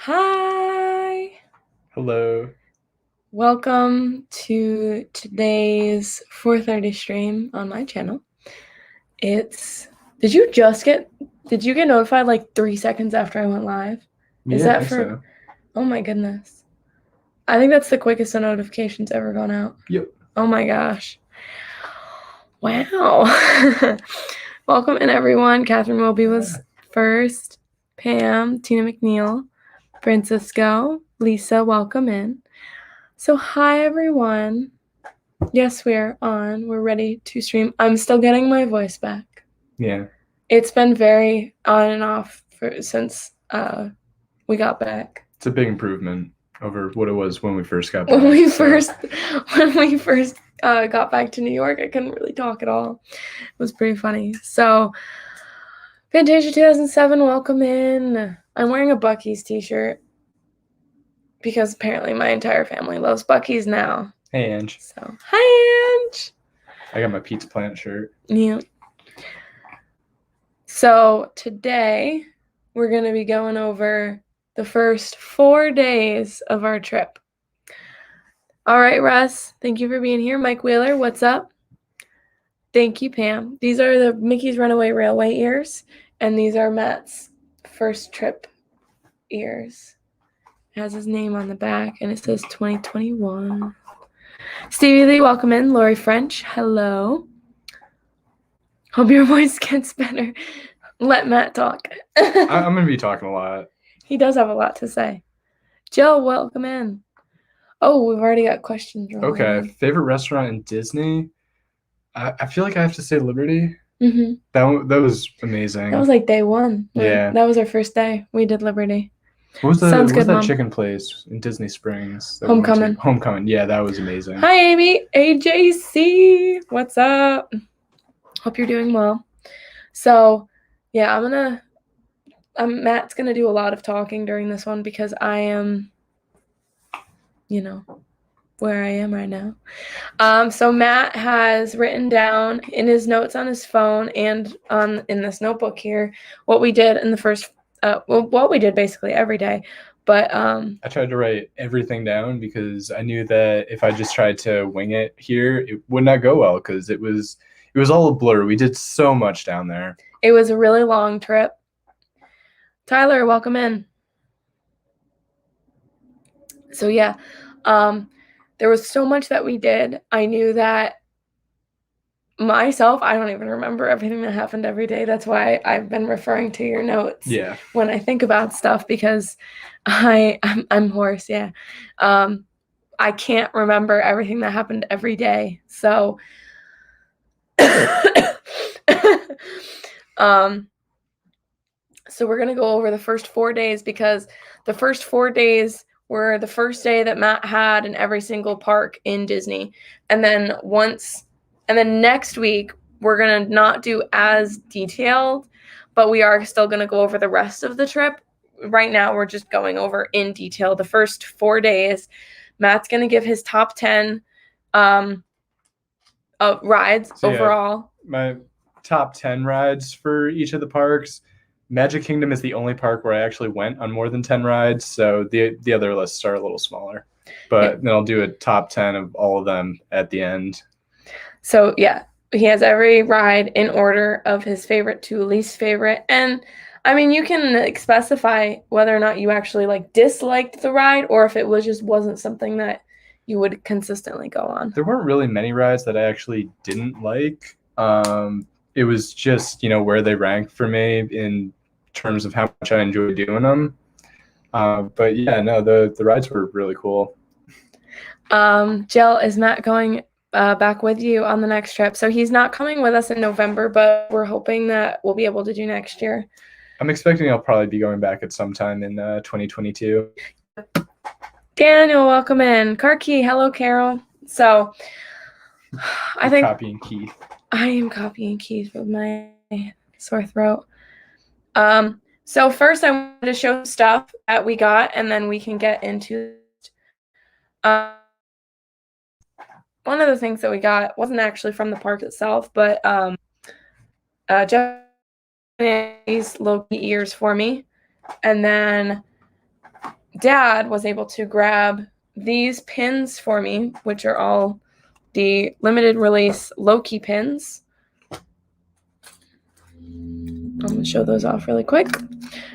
Hi. Hello. Welcome to today's 4:30 stream on my channel. It's Did you get notified like 3 seconds after I went live? Is Yeah, I that think for so. Oh my goodness. I think that's the quickest a notification's ever gone out. Yep. Oh my gosh. Wow. Welcome in everyone. Catherine Wilby was first. Pam, Tina McNeil, Francisco, Lisa, welcome in. So, hi everyone. Yes, we're on. We're ready to stream. I'm still getting my voice back. Yeah. It's been very on and off since we got back. It's a big improvement over what it was when we first got When back. we first got back to New York, I couldn't really talk at all. It was pretty funny. So, Fantasia 2007, welcome in. I'm wearing a Buc-ee's t-shirt because apparently my entire family loves Buc-ee's now. Hey, Ange. So, hi, Ange. I got my Pizza Planet shirt. Yeah. So today we're going to be going over the first 4 days of our trip. All right, Russ, thank you for being here. Mike Wheeler, what's up? Thank you, Pam. These are the Mickey's Runaway Railway ears, and these are Matt's first trip ears. It has his name on the back, and it says 2021. Stevie Lee, welcome in. Lori French, hello. Hope your voice gets better. Let Matt talk. I'm going to be talking a lot. He does have a lot to say. Jill, welcome in. Oh, we've already got questions rolling Okay. in. Favorite restaurant in Disney? I feel like I have to say Liberty. Mm-hmm. That was amazing. That was like day one. Yeah. That was our first day. We did Liberty. What Sounds was good, that Mom. chicken place in Disney Springs that we went Homecoming. to? Homecoming. Yeah, that was amazing. Hi, Amy. AJC. What's up? Hope you're doing well. So, yeah, Matt's gonna do a lot of talking during this one because I am, where I am right now. So Matt has written down in his notes on his phone and in this notebook here what we did in the first, what we did basically every day. But I tried to write everything down because I knew that if I just tried to wing it here, it would not go well because it was all a blur. We did so much down there. It was a really long trip. Tyler, welcome in. So yeah, there was so much that we did. I knew that myself, I don't even remember everything that happened every day. That's why I've been referring to your notes when I think about stuff because I'm hoarse. Yeah. I can't remember everything that happened every day. So, so we're going to go over the first 4 days because the first 4 days were the first day that Matt had in every single park in Disney. And then next week, we're going to not do as detailed, but we are still going to go over the rest of the trip. Right now, we're just going over in detail the first 4 days. Matt's going to give his top 10 rides overall. Yeah, my top 10 rides for each of the parks. Magic Kingdom is the only park where I actually went on more than 10 rides, so the other lists are a little smaller. But then I'll do a top 10 of all of them at the end. So, yeah, he has every ride in order of his favorite to least favorite. And, I mean, you can specify whether or not you actually, disliked the ride or if it wasn't something that you would consistently go on. There weren't really many rides that I actually didn't like. It was just, where they ranked for me in terms of how much I enjoyed doing them. But yeah, no, the rides were really cool. Jill, is Matt going back with you on the next trip? So he's not coming with us in November, but we're hoping that we'll be able to do next year. I'm expecting I'll probably be going back at some time in 2022. Daniel, welcome in. Karki, hello, Carol. So I think copying Keith. I am copying Keith with my sore throat. So first I wanted to show stuff that we got, and then we can get into one of the things that we got wasn't actually from the park itself, but Jeff these low-key ears for me, and then Dad was able to grab these pins for me, which are all the limited release Loki pins. I'm going to show those off really quick.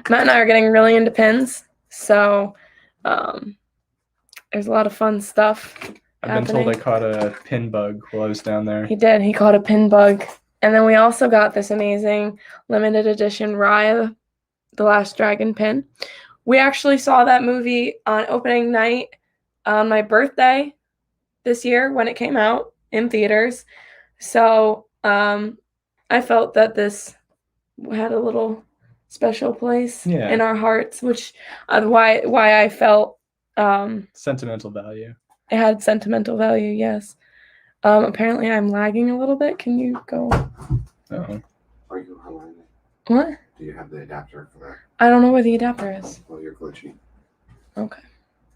Matt and I are getting really into pins, so there's a lot of fun stuff. I've been told I caught a pin bug while I was down there. He did. He caught a pin bug. And then we also got this amazing limited edition Raya, the Last Dragon pin. We actually saw that movie on opening night on my birthday this year when it came out in theaters. So I felt that this had a little special place in our hearts, which why I felt sentimental value. It had sentimental value, yes. Apparently I'm lagging a little bit. Can you go? Uh-oh. Are you online? What? Do you have the adapter for that? I don't know where the adapter is. Well, you're glitchy. Okay.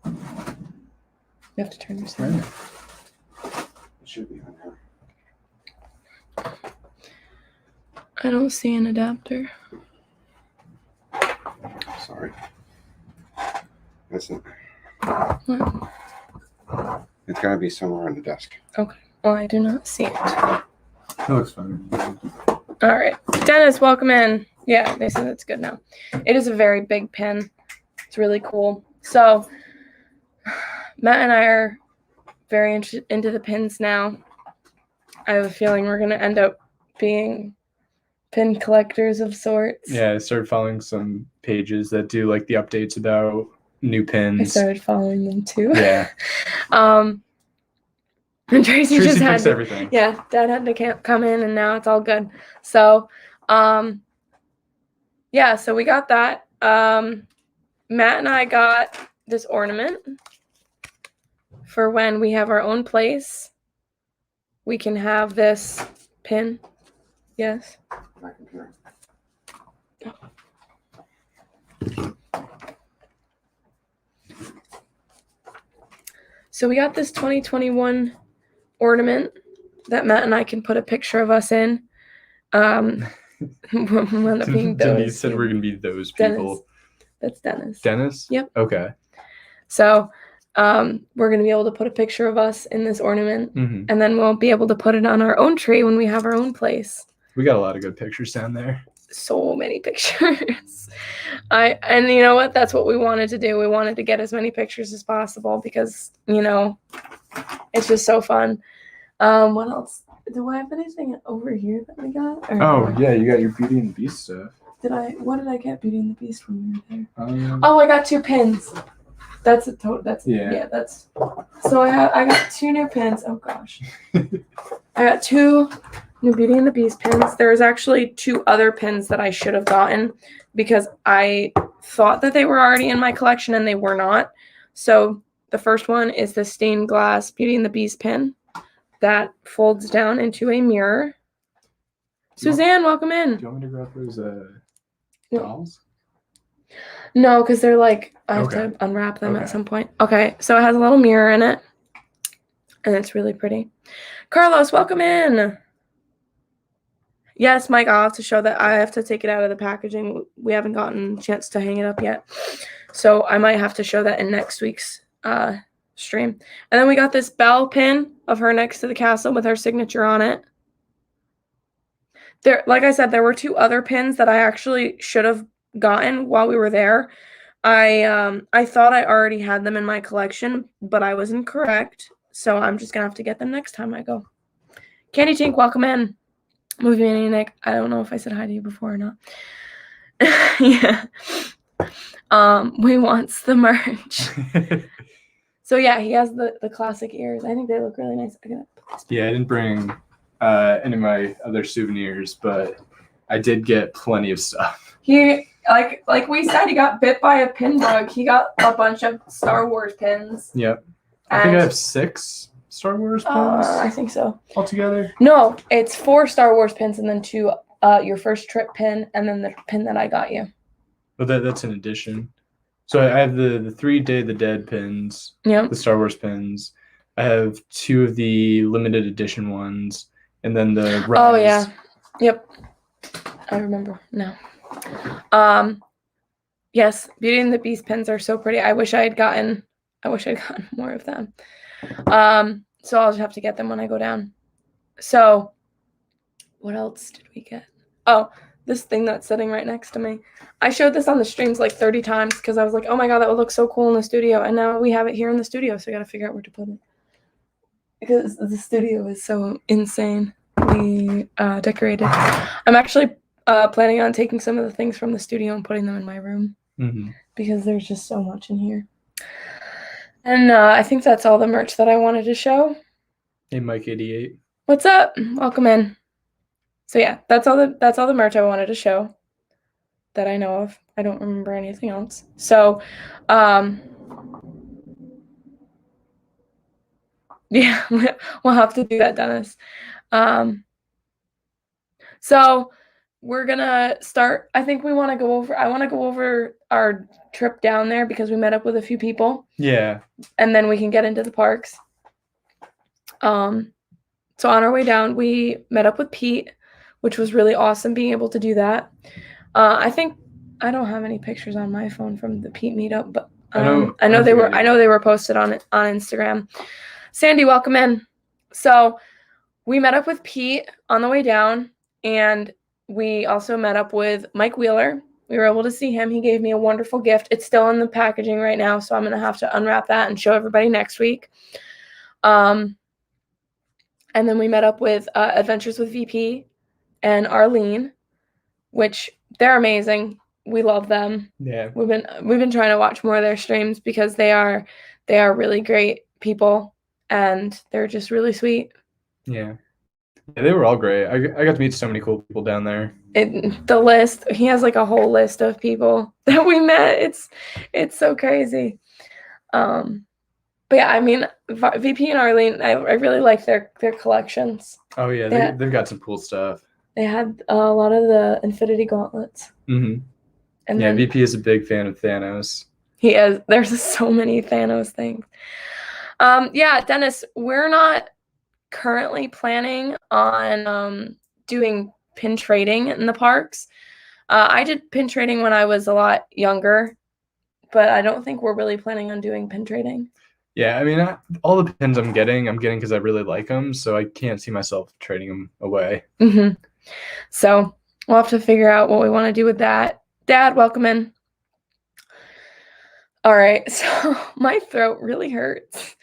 You have to turn your sound. It should be on there. I don't see an adapter. Sorry. That's it. What? It's got to be somewhere on the desk. Okay. Well, I do not see it. It looks fine. All right. Dennis, welcome in. Yeah, they said it's good now. It is a very big pin. It's really cool. So, Matt and I are very into the pins now. I have a feeling we're going to end up being pin collectors of sorts. Yeah, I started following some pages that do like the updates about new pins. I started following them too. Yeah. And Tracy just had fixed everything. Yeah, Dad had to come in, and now it's all good. So, yeah, so we got that. Matt and I got this ornament for when we have our own place. We can have this pin. Yes. My computer. So we got this 2021 ornament that Matt and I can put a picture of us in. We'll end up being those. Denise said we're going to be those people. Dennis. That's Dennis. Dennis? Yep. Okay. So we're going to be able to put a picture of us in this ornament, Mm-hmm. and then we'll be able to put it on our own tree when we have our own place. We got a lot of good pictures down there. So many pictures. And you know what? That's what we wanted to do. We wanted to get as many pictures as possible because, you know, it's just so fun. What else? Do I have anything over here that we got? Or yeah, you got your Beauty and the Beast stuff. What did I get Beauty and the Beast when we were there? Oh, I got 2 pins. That's a total. That's yeah. That's. So I got 2 new pins. Oh gosh. I got 2 new Beauty and the Beast pins. There's actually 2 other pins that I should have gotten because I thought that they were already in my collection and they were not. So the first one is the stained glass Beauty and the Beast pin that folds down into a mirror. Suzanne, welcome in. Do you want me to grab those dolls? No, because they're like, I have to unwrap them at some point. Okay, so it has a little mirror in it. And it's really pretty. Carlos, welcome in. Yes, Mike, I'll have to show that. I have to take it out of the packaging. We haven't gotten a chance to hang it up yet. So I might have to show that in next week's stream. And then we got this bell pin of her next to the castle with her signature on it. There, like I said, there were 2 other pins that I actually should have gotten while we were there. I thought I already had them in my collection, but I was incorrect. So I'm just gonna have to get them next time I go. Candy Tink, welcome in. Movie Maniac. I don't know if I said hi to you before or not. Yeah. We wants the merch. So yeah, he has the classic ears. I think they look really nice. Yeah, I didn't bring any of my other souvenirs, but I did get plenty of stuff. He like we said, he got bit by a pin bug. He got a bunch of Star Wars pins. Yep. I think I have 6 Star Wars pins I think so. altogether. No, it's 4 Star Wars pins and then 2 your first trip pin and then the pin that I got you. But that's an addition. So I have the 3 Day of the Dead pins. Yep. The Star Wars pins. I have 2 of the limited edition ones, and then the Rise. Oh yeah. Yep. I remember now. Yes, Beauty and the Beast pins are so pretty. I wish I'd gotten more of them. So I'll just have to get them when I go down. So what else did we get? Oh, this thing that's sitting right next to me. I showed this on the streams like 30 times because I was like, oh my god, that would look so cool in the studio. And now we have it here in the studio, so I gotta figure out where to put it. Because the studio is so insanely decorated. I'm actually planning on taking some of the things from the studio and putting them in my room. Because there's just so much in here. And I think that's all the merch that I wanted to show. Hey, Mike 88. What's up? Welcome in. So yeah, that's all the merch I wanted to show that I know of. I don't remember anything else. So yeah, we'll have to do that, Dennis. So we're gonna start. I think I want to go over our trip down there because we met up with a few people. Yeah. And then we can get into the parks. So on our way down, we met up with Pete, which was really awesome being able to do that. I think I don't have any pictures on my phone from the Pete meetup, but I know they were posted on Instagram. Sandy, welcome in. So we met up with Pete on the way down, and we also met up with Mike Wheeler. We were able to see him. He gave me a wonderful gift. It's still in the packaging right now, so I'm going to have to unwrap that and show everybody next week. And then we met up with Adventures with VP and Arlene, which they're amazing. We love them. Yeah. We've been trying to watch more of their streams because they are really great people and they're just really sweet. Yeah. Yeah, they were all great. I got to meet so many cool people down there. He has like a whole list of people that we met. It's so crazy. But yeah, I mean, VP and Arlene, I really like their collections. Oh yeah, they've got some cool stuff. They had a lot of the Infinity Gauntlets. Mm-hmm. And yeah, VP is a big fan of Thanos. He is. There's so many Thanos things. Yeah, Dennis, we're not currently planning on doing pin trading in the parks. I did pin trading when I was a lot younger, but I don't think we're really planning on doing pin trading. Yeah, I mean, all the pins I'm getting because I really like them, so I can't see myself trading them away. Mm-hmm. So we'll have to figure out what we want to do with that. Dad, welcome in. All right, so my throat really hurts.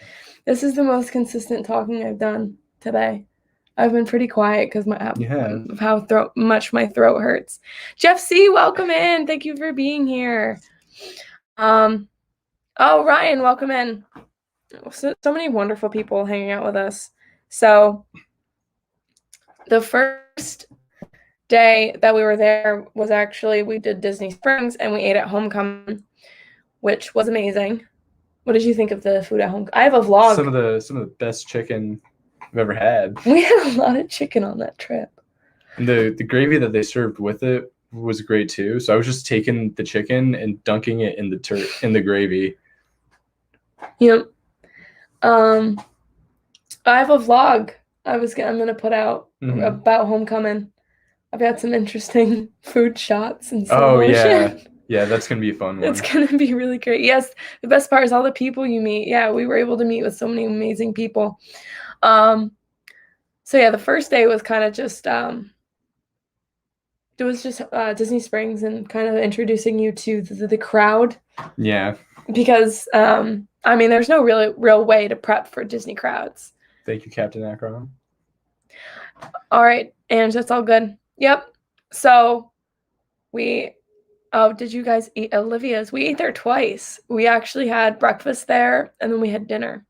This is the most consistent talking I've done today. I've been pretty quiet because of how much my throat hurts. Jeff C, welcome in. Thank you for being here. Oh, Ryan, welcome in. So many wonderful people hanging out with us. So the first day that we were there was actually we did Disney Springs and we ate at Homecoming, which was amazing. What did you think of the food at home? I have a vlog. Some of the best chicken I've ever had. We had a lot of chicken on that trip. And the gravy that they served with it was great too. So I was just taking the chicken and dunking it in the gravy. Yep. I have a vlog I'm gonna put out about Homecoming. I've got some interesting food shots and slow motion. Yeah, that's going to be a fun one. It's going to be really great. Yes, the best part is all the people you meet. Yeah, we were able to meet with so many amazing people. So yeah, the first day was kind of just, it was just Disney Springs and kind of introducing you to the crowd. Yeah. Because, I mean, there's no real way to prep for Disney crowds. Thank you, Captain Akron. All right, Ange, that's all good. Yep. So did you guys eat Olivia's? We ate there twice. We actually had breakfast there, and then we had dinner.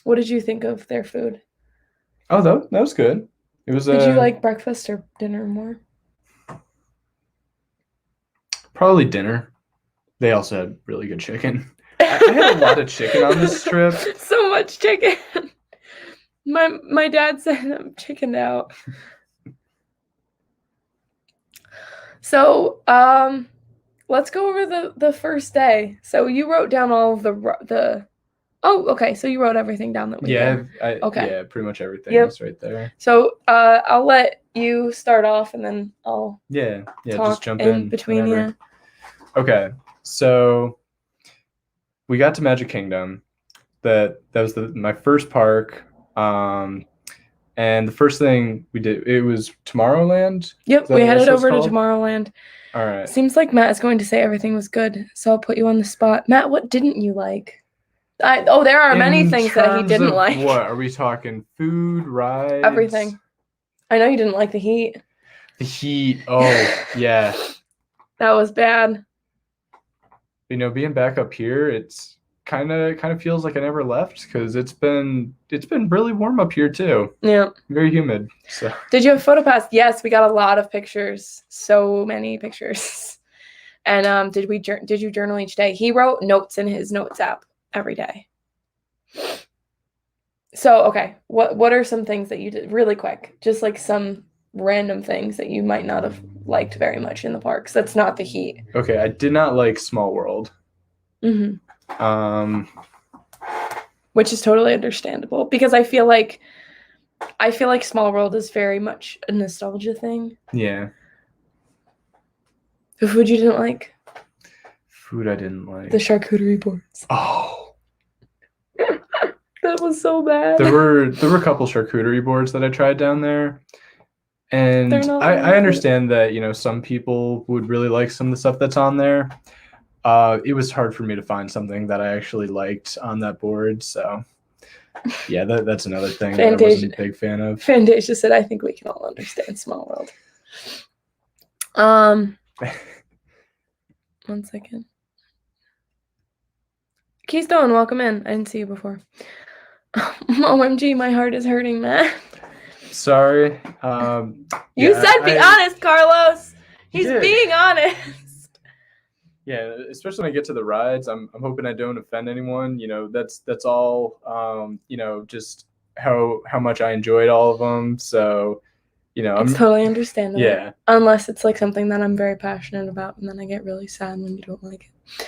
What did you think of their food? Oh, that was good. It was. Did you like breakfast or dinner more? Probably dinner. They also had really good chicken. I had a lot of chicken on this trip. So much chicken. My dad said I'm chickened out. So, let's go over the first day. So you wrote down all of the. Oh, okay. So you wrote everything down that we did. Okay. Yeah, pretty much everything is right there. So I'll let you start off, and then I'll talk just jump in between you. Okay. So we got to Magic Kingdom. That was my first park. And the first thing we did, it was Tomorrowland. Yep, Is that we what headed that's over to called? Tomorrowland. All right. Seems like Matt is going to say everything was good, so I'll put you on the spot. Matt, what didn't you like? There are many In things that he terms didn't of like. What are we talking? Food, rides, Everything. I know you didn't like the heat. the heat. Oh yeah. That was bad. You know, being back up here, it's kind of feels like I never left because it's been really warm up here too. Yeah. Very humid. So Did you have PhotoPass? Yes, we got a lot of pictures. So many pictures. And did you journal each day? He wrote notes in his notes app every day. So, okay, what are some things that you did really quick? Just like some random things that you might not have liked very much in the parks. That's not the heat. okay, I did not like Small World. Hmm. Which is totally understandable because I feel like Small World is very much a nostalgia thing. Yeah. The food you didn't like? Food I didn't like. The charcuterie boards. Oh. That was so bad. There were a couple charcuterie boards that I tried down there. And I understand that, you know, some people would really like some of the stuff that's on there. It was hard for me to find something that I actually liked on that board. So, yeah, that's another thing that I wasn't a big fan of. Fantasia said, I think we can all understand Small World. 1 second. Keystone, welcome in. I didn't see you before. OMG, my heart is hurting, man. Sorry. You said be honest, Carlos. He's being honest. Yeah, especially when I get to the rides, I'm hoping I don't offend anyone. You know, that's all. You know, just how much I enjoyed all of them. So, you know, It's totally understandable. Yeah. Unless it's like something that I'm very passionate about, and then I get really sad when you don't like it.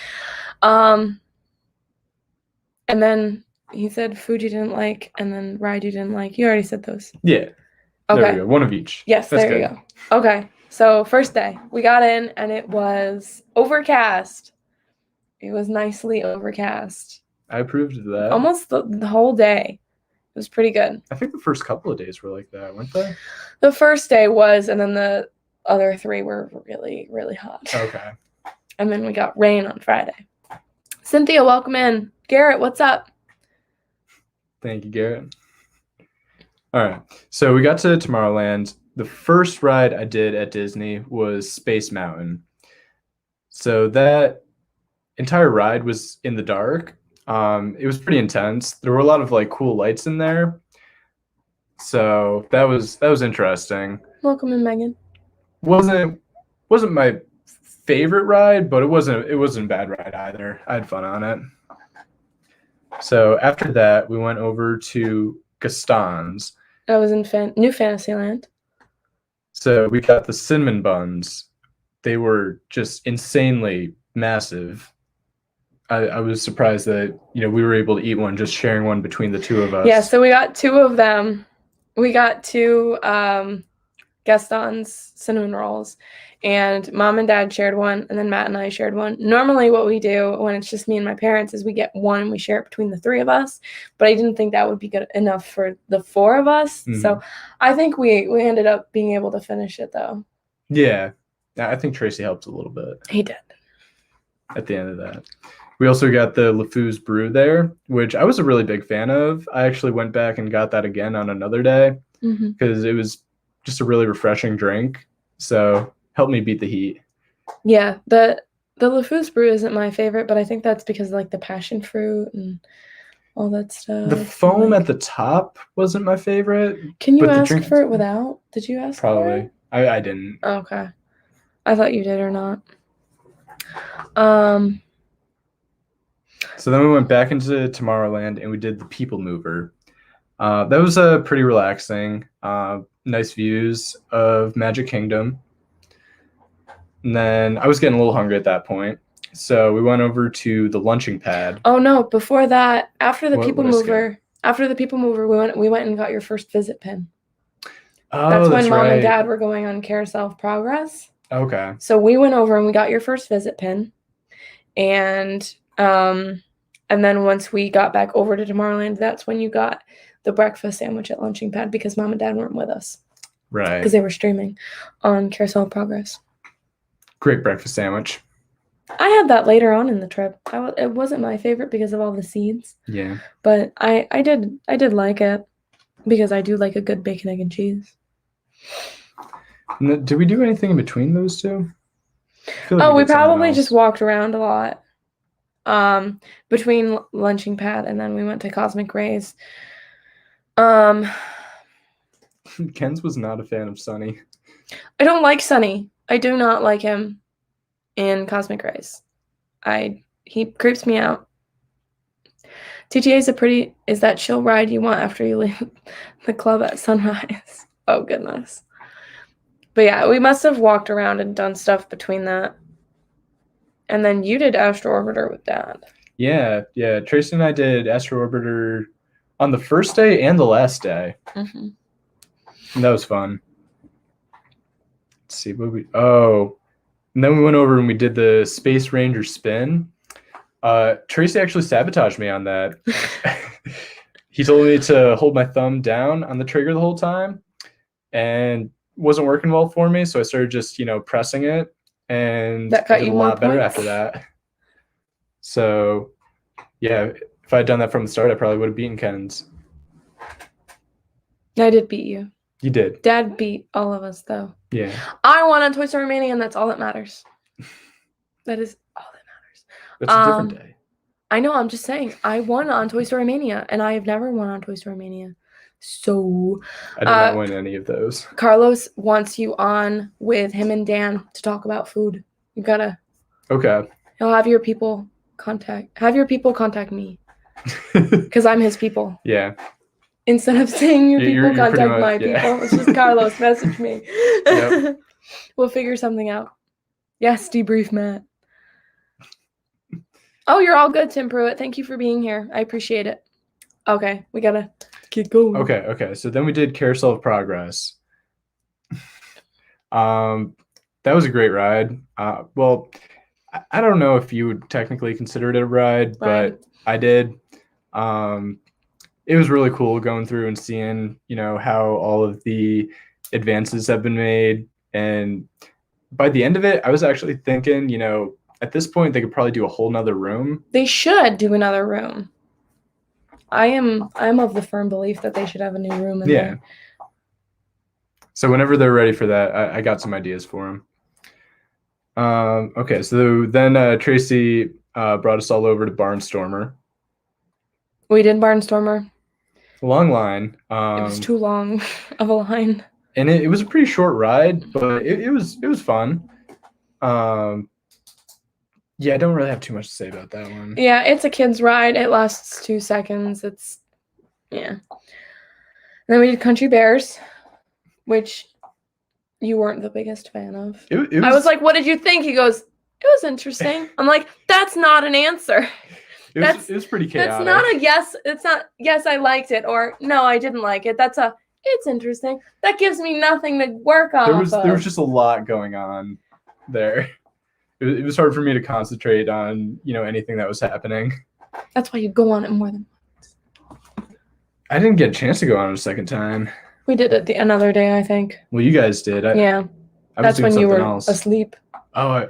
And then he said food you didn't like, and then ride you didn't like. You already said those. Yeah. Okay. There we go. One of each. Yes, that's there good. you go. Okay. So first day, we got in, and it was overcast. It was nicely overcast. I approved of that. Almost the whole day. It was pretty good. I think the first couple of days were like that, weren't they? The first day was, and then the other 3 were really, really hot. Okay. And then we got rain on Friday. Cynthia, welcome in. Garrett, what's up? Thank you, Garrett. All right. So we got to Tomorrowland. The first ride I did at Disney was Space Mountain. So that entire ride was in the dark. It was pretty intense. There were a lot of like cool lights in there. So that was interesting. Welcome in, Megan. Wasn't my favorite ride, but it wasn't a bad ride either. I had fun on it. So after that, we went over to Gaston's. I was in New Fantasyland. So we got the cinnamon buns. They were just insanely massive. I was surprised that, you know, we were able to eat one, just sharing one between the two of us. Yeah, so we got 2 of them. We got 2 Gaston's cinnamon rolls, and Mom and Dad shared one, and then Matt and I shared one. Normally what we do when it's just me and my parents is we get one and we share it between the 3 of us, but I didn't think that would be good enough for the 4 of us. Mm-hmm. So I think we ended up being able to finish it, though. Yeah. I think Tracy helped a little bit. He did. At the end of that. We also got the LeFou's Brew there, which I was a really big fan of. I actually went back and got that again on another day because it was just a really refreshing drink. So helped me beat the heat. Yeah, the LeFou's Brew isn't my favorite, but I think that's because of, like, the passion fruit and all that stuff. The foam at the top wasn't my favorite. Can you ask for it without? Did you ask for it? Probably. I didn't. Okay. I thought you did or not. So then we went back into Tomorrowland and we did the People Mover. That was pretty relaxing. Nice views of Magic Kingdom. And then I was getting a little hungry at that point. So we went over to the lunching pad. Oh no, before that, after the People Mover, we went and got your first visit pin. Oh, that's when Mom and Dad were going on Carousel of Progress. Okay. So we went over and we got your first visit pin. And then once we got back over to Tomorrowland, that's when you got the breakfast sandwich at Lunching Pad because Mom and Dad weren't with us Right. because they were streaming on Carousel of Progress. Great breakfast sandwich. I had that later on in the trip. It wasn't my favorite because of all the seeds, Yeah. but I did like it because I do like a good bacon, egg, and cheese. Did we do anything in between those two? I feel like Oh, we did something probably else. just walked around a lot. Between Lunching Pad and then we went to Cosmic Rays. Ken's was not a fan of Sunny. I don't like Sunny. I do not like him in Cosmic Rays. He creeps me out. TTA is that chill ride you want after you leave the club at sunrise. Oh goodness. But yeah, we must have walked around and done stuff between that. And then you did Astro Orbiter with Dad. Yeah. Tracy and I did Astro Orbiter on the first day and the last day. Mm-hmm. And that was fun. Let's see what and then we went over and we did the Space Ranger spin. Tracy actually sabotaged me on that. He told me to hold my thumb down on the trigger the whole time, and wasn't working well for me. So I started just, pressing it, and That cut I did you a more lot better points? after that. So, yeah, if I had done that from the start, I probably would have beaten Ken's. I did beat you. You did. Dad beat all of us, though. Yeah. I won on Toy Story Mania, and that's all that matters. That is all that matters. That's a different day. I know, I'm just saying. I won on Toy Story Mania, and I have never won on Toy Story Mania. So, I did not win any of those. Carlos wants you on with him and Dan to talk about food. You gotta. Okay. He'll have your people contact me because I'm his people. Yeah. Instead of saying your You're people pretty contact much- my yeah. people, it's just Carlos message me. Yep. We'll figure something out. Yes, debrief Matt. Oh, you're all good, Tim Pruitt. Thank you for being here. I appreciate it. Okay, we gotta get going. Okay. So then we did Carousel of Progress. That was a great ride. Well, I don't know if you would technically consider it a ride, but I did. It was really cool going through and seeing, how all of the advances have been made. And by the end of it, I was actually thinking, at this point, they could probably do a whole nother room. They should do another room. I'm of the firm belief that they should have a new room in there. So whenever they're ready for that, I got some ideas for them. Okay, so then Tracy brought us all over to Barnstormer. We did Barnstormer. Long line. It was too long of a line. And it was a pretty short ride, but it was fun. Yeah, I don't really have too much to say about that one. Yeah, it's a kid's ride. It lasts 2 seconds. Yeah. And then we did Country Bears, which you weren't the biggest fan of. It I was like, what did you think? He goes, it was interesting. I'm like, that's not an answer. it was pretty chaotic. That's not a yes. It's not, yes, I liked it, or no, I didn't like it. That's it's interesting. That gives me nothing to work on. There was just a lot going on there. It was hard for me to concentrate on, anything that was happening. That's why you go on it more than once. I didn't get a chance to go on it a second time. We did it another day, I think. Well, you guys did. Yeah. I That's was doing when you something were else. asleep. Oh,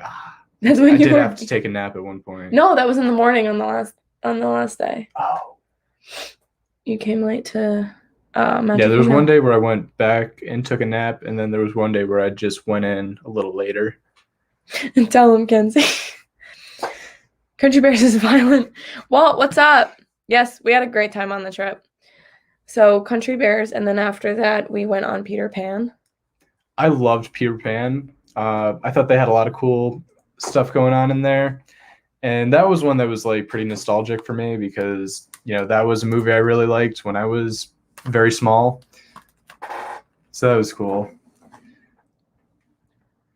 That's when I you did were. have to take a nap at one point. No, that was in the morning on the last day. Oh. You came late to Magic Yeah, there was Kingdom. one day where I went back and took a nap, and then there was one day where I just went in a little later. Tell him, Kenzie. Country Bears is violent. Walt, what's up? Yes, we had a great time on the trip. So Country Bears, and then after that, we went on Peter Pan. I loved Peter Pan. I thought they had a lot of cool stuff going on in there. And that was one that was like pretty nostalgic for me because, that was a movie I really liked when I was very small. So that was cool.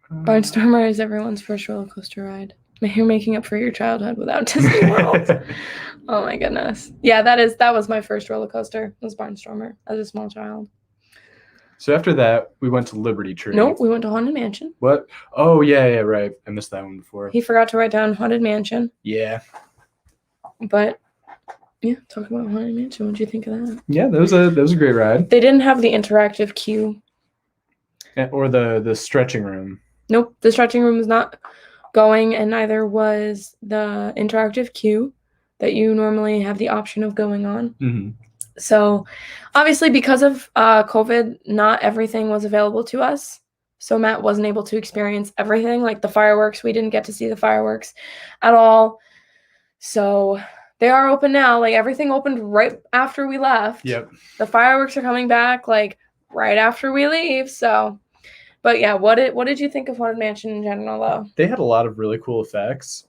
Barnstormer is everyone's first roller coaster ride. You're making up for your childhood without Disney World. Oh my goodness. Yeah, that was my first roller coaster. Was Barnstormer as a small child. So after that, we went to Liberty Tree. Nope, we went to Haunted Mansion. What? Oh, yeah, right. I missed that one before. He forgot to write down Haunted Mansion. Yeah. But yeah, talk about Haunted Mansion. What'd you think of that? Yeah, that was a great ride. They didn't have the interactive queue. Or the stretching room. Nope, the stretching room was not going, and neither was the interactive queue that you normally have the option of going on. Mm-hmm. So, obviously, because of COVID, not everything was available to us. So Matt wasn't able to experience everything, like the fireworks. We didn't get to see the fireworks at all. So they are open now. Like everything opened right after we left. Yep. The fireworks are coming back like right after we leave. So, but yeah, what did you think of Haunted Mansion in general, though? They had a lot of really cool effects.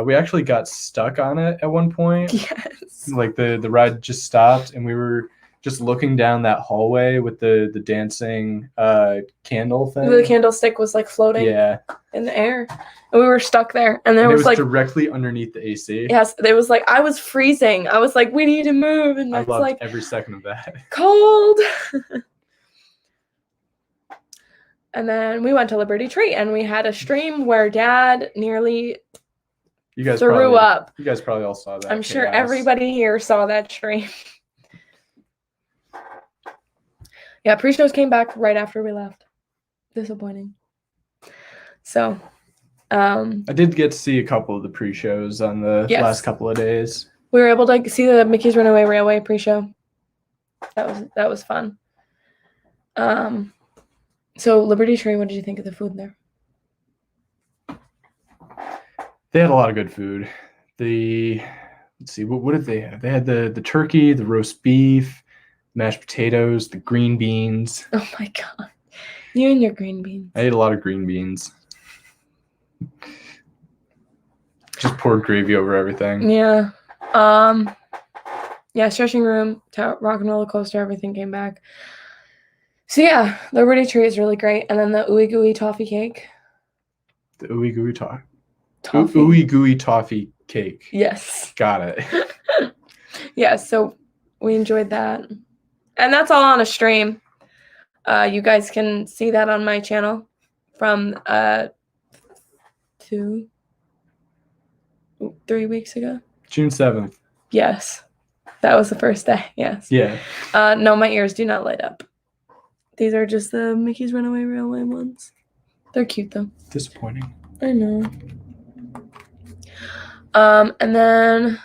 We actually got stuck on it at one point. Yes. Like the ride just stopped, and we were just looking down that hallway with the dancing candle thing. The candlestick was like floating Yeah. in the air, and we were stuck there. And there And it was was like, directly underneath the AC. yes, there was like, I was freezing. I was like, we need to move, and I that's loved like every second of that. cold. And then we went to Liberty Tree, and we had a stream where Dad nearly You guys threw probably, up. You guys probably all saw that. I'm sure chaos. everybody here saw that stream. Yeah, pre-shows came back right after we left. Disappointing. So, I did get to see a couple of the pre-shows on the Yes. last couple of days. we were able to see the Mickey's Runaway Railway pre-show. That was fun. So Liberty Tree, what did you think of the food there? They had a lot of good food. Let's see, what did they have? They had the turkey, the roast beef, mashed potatoes, the green beans. Oh my god. You and your green beans. I ate a lot of green beans. Just poured gravy over everything. Yeah. Yeah, stretching room, rock and roller coaster, everything came back. So yeah, Liberty Tree is really great. And then the ooey gooey toffee cake. The ooey gooey toffee. Toffee. Ooey gooey toffee cake. Yes. Got it. Yeah, so we enjoyed that. And that's all on a stream. You guys can see that on my channel from 3 weeks ago. June 7th. Yes. That was the first day. Yes. Yeah. No, my ears do not light up. These are just the Mickey's Runaway Railway ones. They're cute though. Disappointing. I know. And then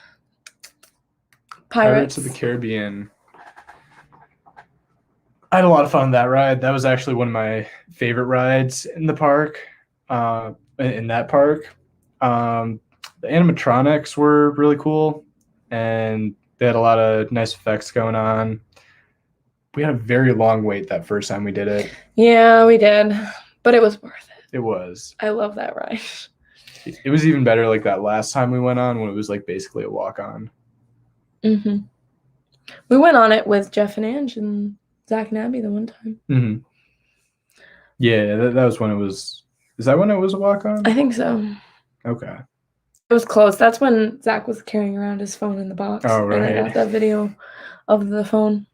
Pirates of the Caribbean. I had a lot of fun on that ride. That was actually one of my favorite rides in the park. In that park. The animatronics were really cool, and they had a lot of nice effects going on. We had a very long wait that first time we did it. Yeah, we did. But it was worth it. It was. I love that ride. It was even better like that last time we went on when it was like basically a walk-on. Mm-hmm. We went on it with Jeff and Ange and Zach and Abby the one time. Mm-hmm. Yeah, that was when it was. Is that when it was a walk-on? I think so. Okay. It was close. That's when Zach was carrying around his phone in the box. Oh, And I right. got that video of the phone.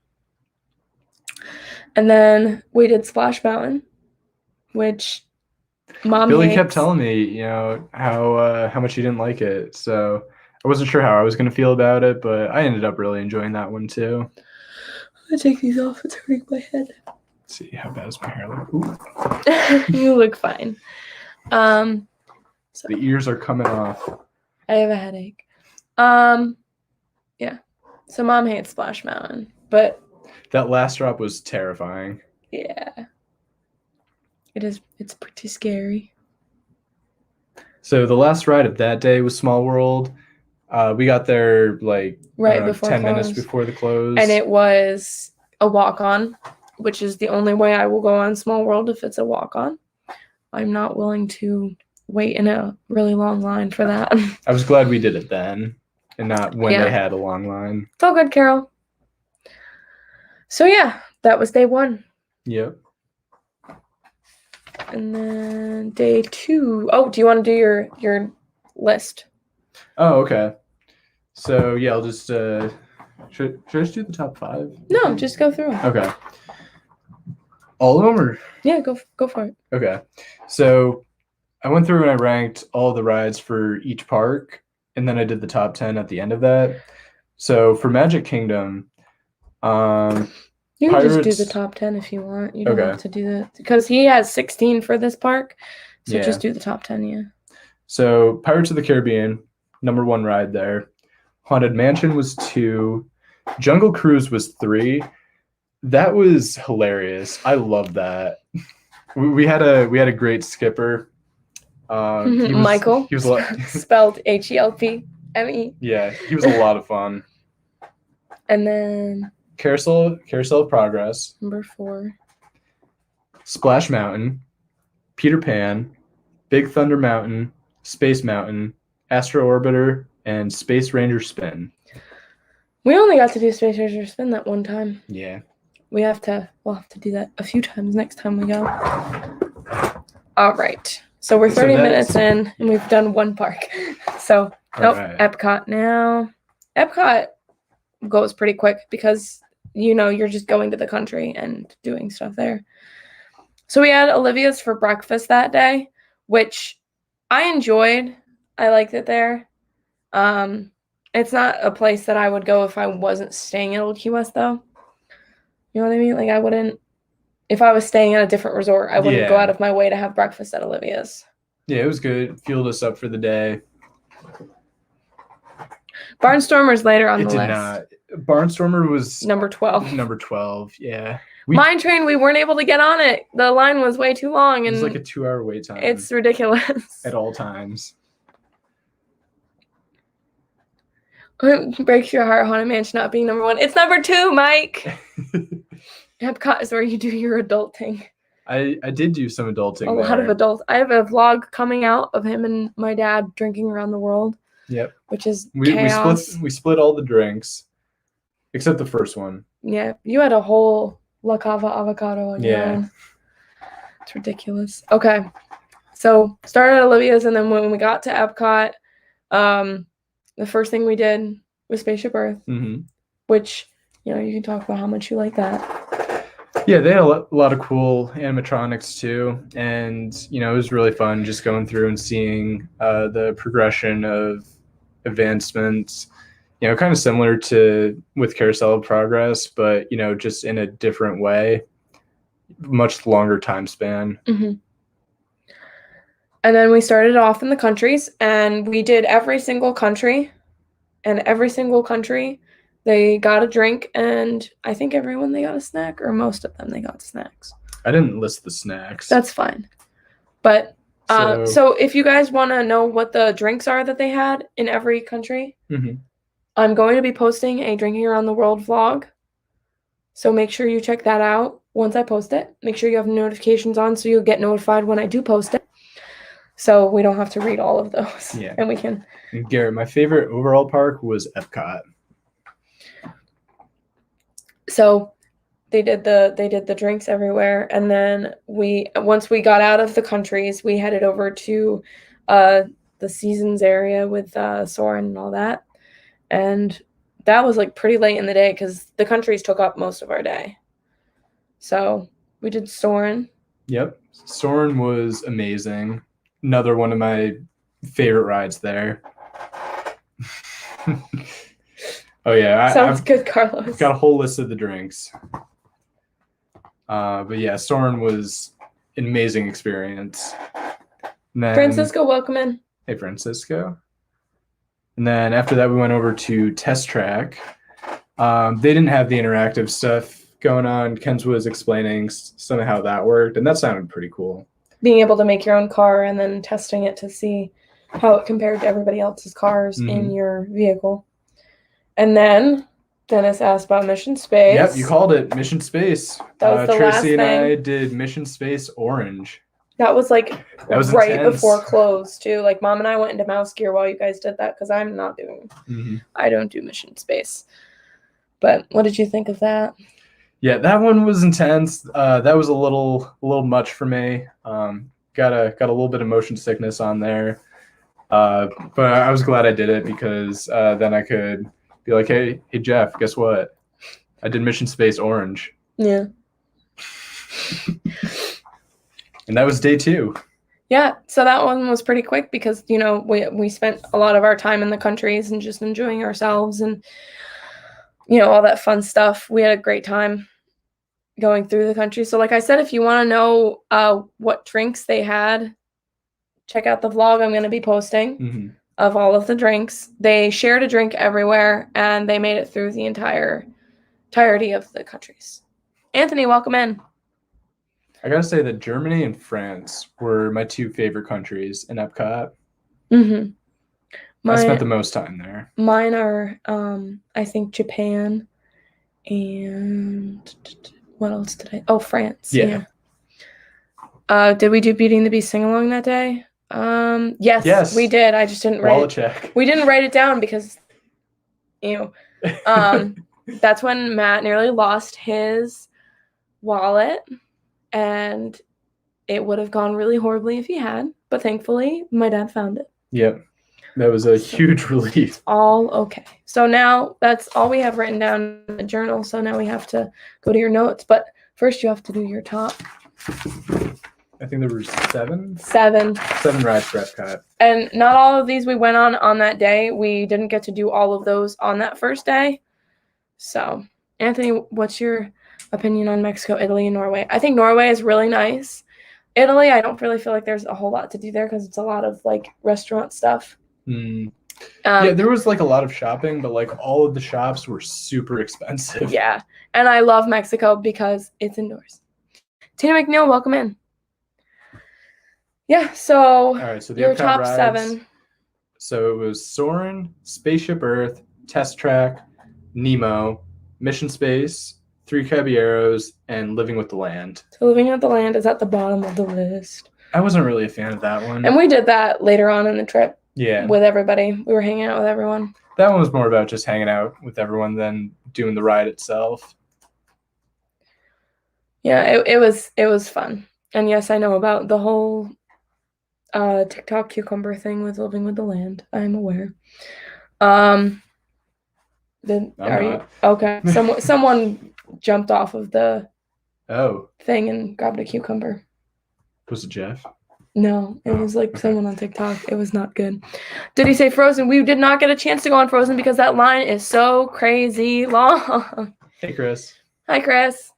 And then we did Splash Mountain, which Mom Billy hates. kept telling me, you know, how much he didn't like it. So I wasn't sure how I was going to feel about it, but I ended up really enjoying that one too. I'm gonna take these off. It's hurting my head. Let's see, how bad is my hair look? Ooh, You look fine. So the ears are coming off. I have a headache. Yeah. So Mom hates Splash Mountain, but That last drop was terrifying. yeah, it's pretty scary. So the last ride of that day was Small World. We got there like Right I don't know, before 10 minutes close. before the close. And it was a walk-on, which is the only way I will go on Small World if it's a walk-on. I'm not willing to wait in a really long line for that. I was glad we did it then and not when Yeah. they had a long line. It's all good, Carol. So yeah, that was day 1. Yep. And then day 2. Oh, do you want to do your list? Oh, okay. So yeah, I'll just should I just do the top 5? No, just go through 'em. Okay. All of them, or Yeah, go for it. okay. So I went through and I ranked all the rides for each park, and then I did the top 10 at the end of that. So for Magic Kingdom, You can just do Pirates- the top 10 if you want. You don't Okay. have to do that because he has 16 for this park. So Yeah. just do the top 10, yeah. So Pirates of the Caribbean, number 1 ride there. Haunted Mansion was 2. Jungle Cruise was 3. That was hilarious. I love that. We had a great skipper. He was, Michael. He was a lot, Spelled HELPME. yeah, he was a lot of fun. And then Carousel of Progress, number 4. Splash Mountain, Peter Pan, Big Thunder Mountain, Space Mountain, Astro Orbiter, and Space Ranger Spin. We only got to do Space Ranger Spin that one time. Yeah. We'll have to do that a few times next time we go. All right. So we're 30 minutes in and we've done one park. So nope, Alright. Epcot now. Epcot goes pretty quick because you're just going to the country and doing stuff there. So we had Olivia's for breakfast that day, which I enjoyed. I liked it there. It's not a place that I would go if I wasn't staying at Old Key West though. You know what I mean? Like I wouldn't, if I was staying at a different resort, I wouldn't go Yeah. out of my way to have breakfast at Olivia's. Yeah, it was good. Fueled us up for the day. Barnstormer's later on It the did list. not. Barnstormer was Number 12. number 12. Yeah. Mine Train, we weren't able to get on it. The line was way too long, It and was like a 2-hour wait time. it's ridiculous. at all times. It breaks your heart, Haunted Mansion not being number 1. It's number 2, Mike. Epcot is where you do your adulting. I did do some adulting. A lot of there. adults. I have a vlog coming out of him and my dad drinking around the world. Yep. Which is We chaos. split all the drinks, except the first one. Yeah, you had a whole La Cava avocado on your Yeah. own. It's ridiculous. Okay, so started at Olivia's, and then when we got to Epcot, the first thing we did was Spaceship Earth, hmm which you can talk about how much you like that. Yeah, they had a lot of cool animatronics too, and it was really fun just going through and seeing the progression of advancements. Kind of similar to with Carousel of Progress, but just in a different way, much longer time span. Mm-hmm. And then we started off in the countries, and we did every single country, and every single country they got a drink, and I think everyone they got a snack, or most of them they got snacks. I didn't list the snacks. That's fine. But So- so if you guys want to know what the drinks are that they had in every country, Mhm. I'm going to be posting a Drinking Around the World vlog. So make sure you check that out once I post it. Make sure you have notifications on so you'll get notified when I do post it. So we don't have to read all of those. Yeah. And we can. And Garrett, my favorite overall park was Epcot. So they did the drinks everywhere, and then once we got out of the countries, we headed over to the seasons area with Soarin' and all that, and that was like pretty late in the day because the countries took up most of our day. So we did Soarin'. Yep. Soarin' was amazing. Another one of my favorite rides there. Oh yeah, Sounds I've good, Carlos. got a whole list of the drinks. But yeah, Soarin' was an amazing experience. And then, Francisco, welcome in. Hey, Francisco. And then after that, we went over to Test Track. They didn't have the interactive stuff going on. Ken's was explaining some of how that worked, and that sounded pretty cool. Being able to make your own car and then testing it to see how it compared to everybody else's cars in your vehicle. And then Dennis asked about Mission Space. Yep, you called it Mission Space. That was the Tracy last and I thing. did Mission Space Orange. That was like That was right intense. before close too. Like Mom and I went into Mouse Gear while you guys did that because I don't do Mission Space. But what did you think of that? Yeah, that one was intense. That was a little much for me. Got a little bit of motion sickness on there. But I was glad I did it because then I could be like, hey Jeff, guess what? I did Mission Space Orange. Yeah. And that was day 2. Yeah, so that one was pretty quick because, you know, we spent a lot of our time in the countries and just enjoying ourselves and, you know, all that fun stuff. We had a great time going through the country. So like I said, if you want to know what drinks they had, check out the vlog I'm going to be posting of all of the drinks. They shared a drink everywhere, and they made it through the entirety of the countries. Anthony, welcome in. I gotta say that Germany and France were my 2 favorite countries in Epcot. I spent the most time there. Mine are, I think, Japan and what else did I? Oh, France. Yeah. Did we do Beauty and the Beast sing along that day? Yes, we did. I just didn't write Wallet it. check. We didn't write it down because, you know, that's when Matt nearly lost his wallet, and it would have gone really horribly if he had. But thankfully, my dad found it. Yep. That was a huge relief. All okay. So now that's all we have written down in the journal. So now we have to go to your notes. But first, you have to do your top. I think there were 7? 7. 7 rides for Epcot. And not all of these we went on that day. We didn't get to do all of those on that first day. So, Anthony, what's your opinion on Mexico, Italy, and Norway? I think Norway is really nice. Italy, I don't really feel like there's a whole lot to do there because it's a lot of like restaurant stuff. Yeah, there was like a lot of shopping, but like all of the shops were super expensive. Yeah, and I love Mexico because it's indoors. Tina McNeil, welcome in. Yeah, so all right, so your Epcot top rides, 7. So it was Soarin', Spaceship Earth, Test Track, Nemo, Mission Space, Three Caballeros, and Living with the Land. So Living with the Land is at the bottom of the list. I wasn't really a fan of that one. And we did that later on in the trip. Yeah. With everybody. We were hanging out with everyone. That one was more about just hanging out with everyone than doing the ride itself. Yeah, it was fun. And yes, I know about the whole TikTok cucumber thing with Living with the Land. I'm aware. Okay. Someone jumped off of the thing and grabbed a cucumber. Was it Jeff? No, it was like someone on TikTok. It was not good. Did he say Frozen? We did not get a chance to go on Frozen because that line is so crazy long. Hey, Chris. Hi, Chris.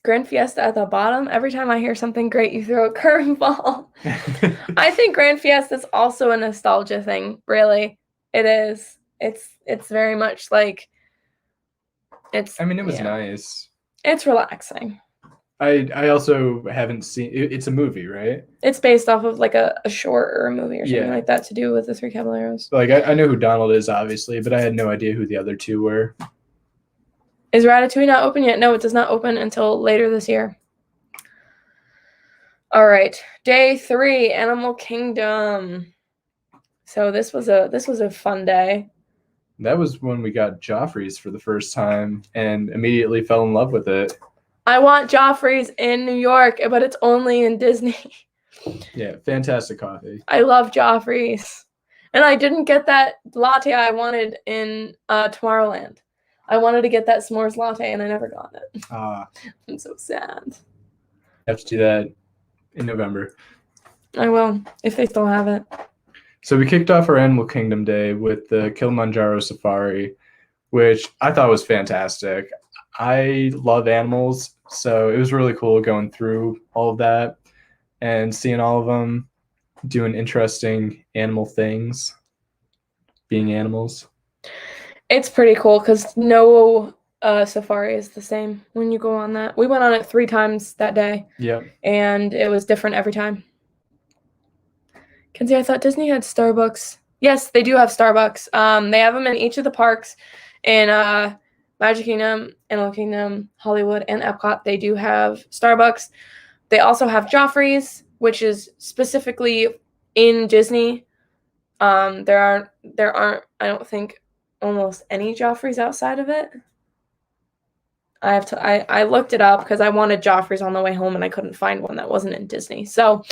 Grand Fiesta at the bottom. Every time I hear something great, you throw a curveball. I think Grand Fiesta is also a nostalgia thing. Really, it is. It's very much like it's. I mean, it was nice. It's relaxing. I also haven't seen it's a movie, right? It's based off of like a short or a movie or something like that to do with the Three Caballeros. Like I know who Donald is, obviously, but I had no idea who the other 2 were. Is Ratatouille not open yet? No, it does not open until later this year. All right, day 3, Animal Kingdom. So this was a fun day. That was when we got Joffrey's for the first time and immediately fell in love with it. I want Joffrey's in New York, but it's only in Disney. Yeah, fantastic coffee. I love Joffrey's. And I didn't get that latte I wanted in Tomorrowland. I wanted to get that s'mores latte, and I never got it. I'm so sad. I have to do that in November. I will, if they still have it. So we kicked off our Animal Kingdom day with the Kilimanjaro Safari, which I thought was fantastic. I love animals, so it was really cool going through all of that and seeing all of them doing interesting animal things, being animals. It's pretty cool because no safari is the same when you go on that. We went on it 3 times that day. Yep. And it was different every time. Kenzie, I thought Disney had Starbucks. Yes, they do have Starbucks. They have them in each of the parks in Magic Kingdom, Animal Kingdom, Hollywood, and Epcot. They do have Starbucks. They also have Joffrey's, which is specifically in Disney. There aren't I don't think almost any Joffrey's outside of it. I looked it up because I wanted Joffrey's on the way home and I couldn't find one that wasn't in Disney. So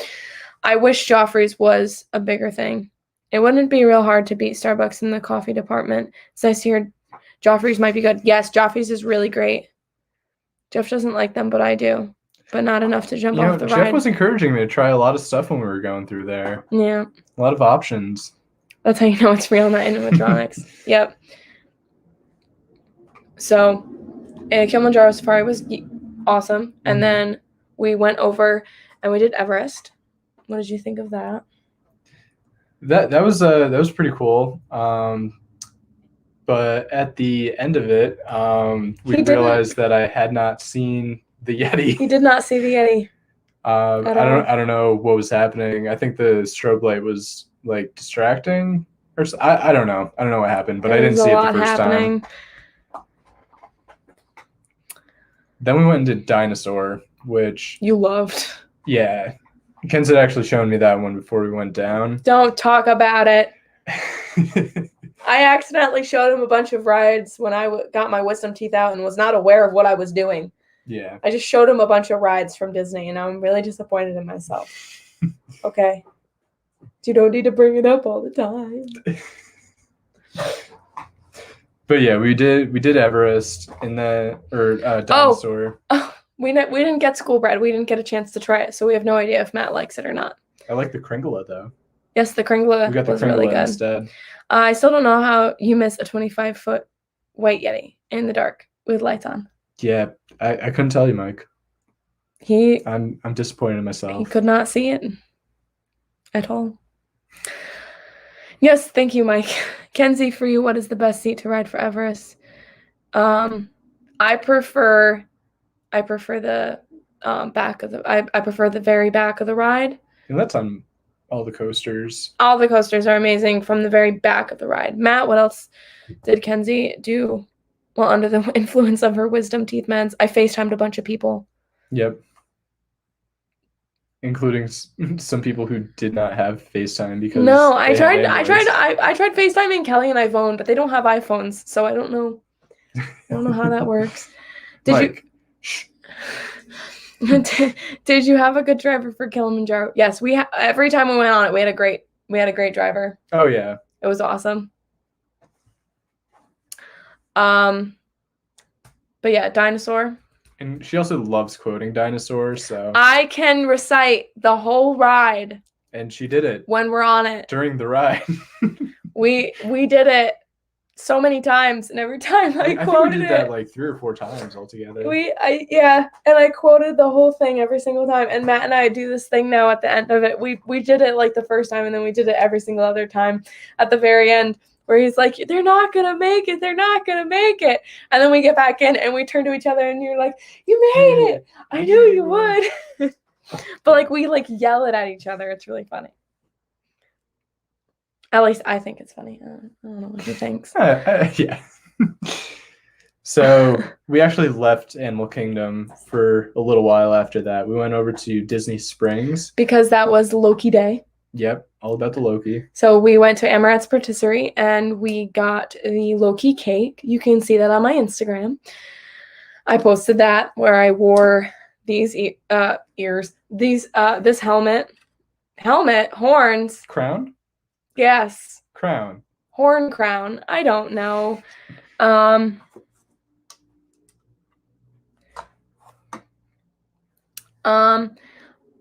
I wish Joffrey's was a bigger thing. It wouldn't be real hard to beat Starbucks in the coffee department. It's nice to hear Joffrey's might be good. Yes, Joffrey's is really great. Jeff doesn't like them, but I do. But not enough to jump You know, off the Jeff ride. was encouraging me to try a lot of stuff when we were going through there. Yeah. A lot of options. That's how you know it's real, not animatronics. Yep. So, Kilimanjaro Safari was awesome. And Mhm. then we went over and we did Everest. What did you think of that? That was pretty cool. But at the end of it, we He didn't- realized that I had not seen the Yeti. He did not see the Yeti. I at all. don't know what was happening. I think the strobe light was like distracting, or I don't know. I don't know what happened, but I There didn't was see a it the lot first time. happening. Then we went into Dinosaur, which You loved. yeah, Ken's had actually shown me that one before we went down. Don't talk about it. I accidentally showed him a bunch of rides when I got my wisdom teeth out and was not aware of what I was doing. Yeah. I just showed him a bunch of rides from Disney, and I'm really disappointed in myself. Okay. You don't need to bring it up all the time. But yeah, we did Everest and then Dinosaur. Oh, we didn't get school bread. We didn't get a chance to try it, so we have no idea if Matt likes it or not. I like the Kringla though. Yes, the Kringla We got the was Kringla really good. instead. I still don't know how you miss a 25-foot white Yeti in the dark with lights on. Yeah, I couldn't tell you, Mike. He I'm disappointed in He myself. could not see it at all. Yes, thank you, Mike. Kenzie, for you, what is the best seat to ride for Everest? I prefer the back of the. I prefer the very back of the ride. And that's on all the coasters. All the coasters are amazing from the very back of the ride. Matt, what else did Kenzie do? Well, under the influence of her wisdom teeth meds, I FaceTimed a bunch of people. Yep. Including some people who did not have FaceTime because No, I they had tried Androids. I tried FaceTiming Kelly and Ivone, but they don't have iPhones, so I don't know how that works. Mike, shh. Did you have a good driver for Kilimanjaro? Yes, every time we went on it, we had a great driver. Oh yeah. It was awesome. But yeah, Dinosaur. And she also loves quoting Dinosaur, so I can recite the whole ride and she did it when we're on it. during the ride. We did it so many times, and every time I think we quoted did that it. like 3 or 4 times altogether. And I quoted the whole thing every single time. And Matt and I do this thing now at the end of it. We did it like the first time, and then we did it every single other time at the very end, where he's like, "They're not gonna make it. They're not gonna make it." And then we get back in, and we turn to each other, and you're like, "You made it. I knew you would." But like we like yell it at each other. It's really funny. At least I think it's funny. I don't know what he thinks. Yeah. So we actually left Animal Kingdom for a little while after that. We went over to Disney Springs. Because that was Loki Day. Yep, all about the Loki. So we went to Amaret's Patisserie and we got the Loki cake. You can see that on my Instagram. I posted that where I wore these ears, this helmet, horns. Crown? Yes, Crown. horn crown. I don't know.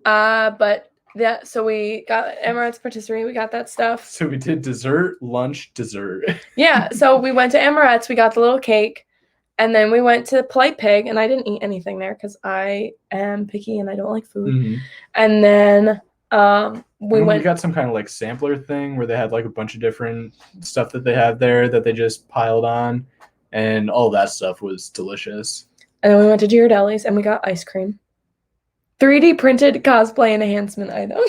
But that, so we got Amaret's Patisserie, we got that stuff. So we did dessert, lunch, dessert. Yeah, so we went to Amaret's, we got the little cake, and then we went to Polite Pig, and I didn't eat anything there because I am picky and I don't like food. Mm-hmm. And then we We got some kind of like sampler thing where they had like a bunch of different stuff that they had there that they just piled on, and all that stuff was delicious. And then we went to Ghirardelli's and we got ice cream. 3D printed cosplay enhancement item.